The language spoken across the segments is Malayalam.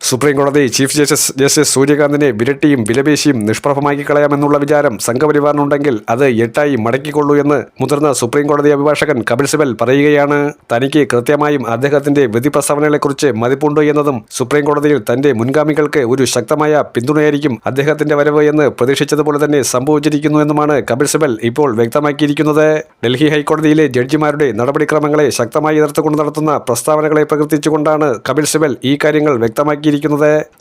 സുപ്രീം കോടതി ചീഫ് ജസ്റ്റിസ് സൂര്യകാന്തിനെ വിരട്ടിയും വിലപേശിയും നിഷ്പ്രഭമാക്കി കളയാമെന്നുള്ള വിചാരം സംഘപരിവാറിനുണ്ടെങ്കിൽ അത് എട്ടായി മടക്കിക്കൊള്ളൂ എന്ന് മുതിർന്ന സുപ്രീം കോടതി അഭിഭാഷകൻ കപിൽ സിബൽ പറയുകയാണ്. തനിക്ക് കൃത്യമായും അദ്ദേഹത്തിന്റെ വിധി പ്രസ്താവനകളെക്കുറിച്ച് മതിപ്പുണ്ട് എന്നതും സുപ്രീം കോടതിയിൽ തന്റെ മുൻഗാമികൾക്ക് ഒരു ശക്തമായ പിന്തുണയായിരിക്കും അദ്ദേഹത്തിന്റെ വരവ് എന്ന് പ്രതീക്ഷിച്ചതുപോലെ തന്നെ സംഭവിച്ചിരിക്കുന്നു എന്നുമാണ് കപിൽ സിബൽ ഇപ്പോൾ വ്യക്തമാക്കിയിരിക്കുന്നത്. ഡൽഹി ഹൈക്കോടതിയിലെ ജഡ്ജിമാരുടെ നടപടിക്രമങ്ങളെ ശക്തമായി എതിർത്തുകൊണ്ട് നടത്തുന്ന പ്രസ്താവനകളെ പ്രകീർത്തിച്ചുകൊണ്ടാണ് കപിൽ സിബൽ ഈ കാര്യങ്ങൾ വ്യക്തമാക്കിയിരിക്കുന്നത്.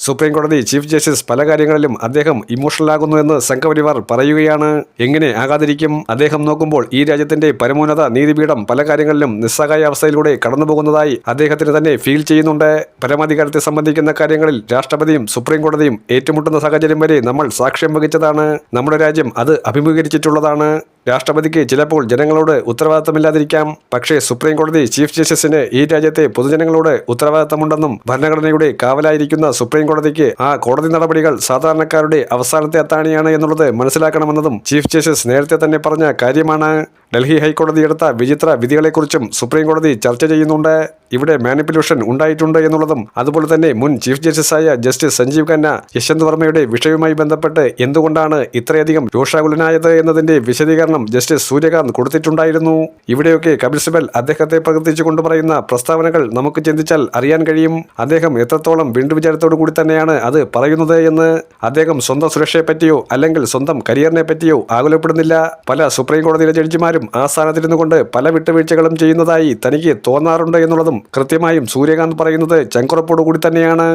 സുപ്രീം കോടതി ചീഫ് ജസ്റ്റിസ് പല കാര്യങ്ങളിലും അദ്ദേഹം ഇമോഷണൽ ആകുന്നു എന്ന് സംഘപരിവാർ പറയുകയാണ്. എങ്ങനെ ആകാതിരിക്കും? അദ്ദേഹം നോക്കുമ്പോൾ ഈ രാജ്യത്തിന്റെ പരമോന്നത നീതിപീഠം പല കാര്യങ്ങളിലും നിസ്സഹായ അവസ്ഥയിലൂടെ കടന്നുപോകുന്നതായി അദ്ദേഹത്തിന് തന്നെ ഫീൽ ചെയ്യുന്നുണ്ട്. പരമാധികാരത്തെ സംബന്ധിക്കുന്ന കാര്യങ്ങളിൽ രാഷ്ട്രപതിയും സുപ്രീം കോടതിയും ഏറ്റുമുട്ടുന്ന സാഹചര്യം വരെ നമ്മൾ സാക്ഷ്യം വഹിച്ചതാണ്. നമ്മുടെ രാജ്യം അത് അഭിമുഖീകരിച്ചിട്ടുള്ളതാണ്. രാഷ്ട്രപതിക്ക് ചിലപ്പോൾ ജനങ്ങളോട് ഉത്തരവാദിത്തമില്ലാതിരിക്കാം. പക്ഷേ സുപ്രീം കോടതി ചീഫ് ജസ്റ്റിസിന് ഈ രാജ്യത്തെ പൊതുജനങ്ങളോട് ഉത്തരവാദിത്തമുണ്ടെന്നും ഭരണഘടനയുടെ കാവലായിരിക്കുന്ന സുപ്രീം കോടതിക്ക് ആ കോടതി നടപടികൾ സാധാരണക്കാരുടെ അവസാനത്തെ അത്താണിയാണ് എന്നുള്ളത് മനസ്സിലാക്കണമെന്നതും ചീഫ് ജസ്റ്റിസ് നേരത്തെ തന്നെ പറഞ്ഞ കാര്യമാണ്. ഡൽഹി ഹൈക്കോടതി എടുത്ത വിചിത്ര വിധികളെക്കുറിച്ചും സുപ്രീം കോടതി ചർച്ച ചെയ്യുന്നുണ്ട്. ഇവിടെ മാനിപ്പുലേഷൻ ഉണ്ടായിട്ടുണ്ട് എന്നുള്ളതും അതുപോലെ തന്നെ മുൻ ചീഫ് ജസ്റ്റിസായ ജസ്റ്റിസ് സഞ്ജീവ് ഖന്ന യശ്വന്ത് വർമ്മയുടെ വിഷയവുമായി ബന്ധപ്പെട്ട് എന്തുകൊണ്ടാണ് ഇത്രയധികം രോഷാകുലനായത് എന്നതിന്റെ വിശദീകരണം ജസ്റ്റിസ് സൂര്യകാന്ത് കൊടുത്തിട്ടുണ്ടായിരുന്നു. ഇവിടെയൊക്കെ കപിൽ സിബൽ അദ്ദേഹത്തെ പ്രകീർത്തിച്ചുകൊണ്ട് പറയുന്ന പ്രസ്താവനകൾ നമുക്ക് ചിന്തിച്ചാൽ അറിയാൻ കഴിയും അദ്ദേഹം എത്രത്തോളം വീണ്ടുവിചാരത്തോടു കൂടി തന്നെയാണ് അത് പറയുന്നത് എന്ന്. അദ്ദേഹം സ്വന്തം സുരക്ഷയെ പറ്റിയോ അല്ലെങ്കിൽ സ്വന്തം കരിയറിനെ പറ്റിയോ ആകുലപ്പെടുന്നില്ല. പല സുപ്രീം കോടതിയിലെ ജഡ്ജിമാരും ആ സ്ഥാനത്തിരുന്നു കൊണ്ട് പല വിട്ടുവീഴ്ചകളും ചെയ്യുന്നതായി തനിക്ക് തോന്നാറുണ്ട് എന്നുള്ളതും കൃത്യമായും സൂര്യകാന്ത് പറയുന്നത് ചങ്കുറപ്പോടു കൂടി തന്നെയാണ്.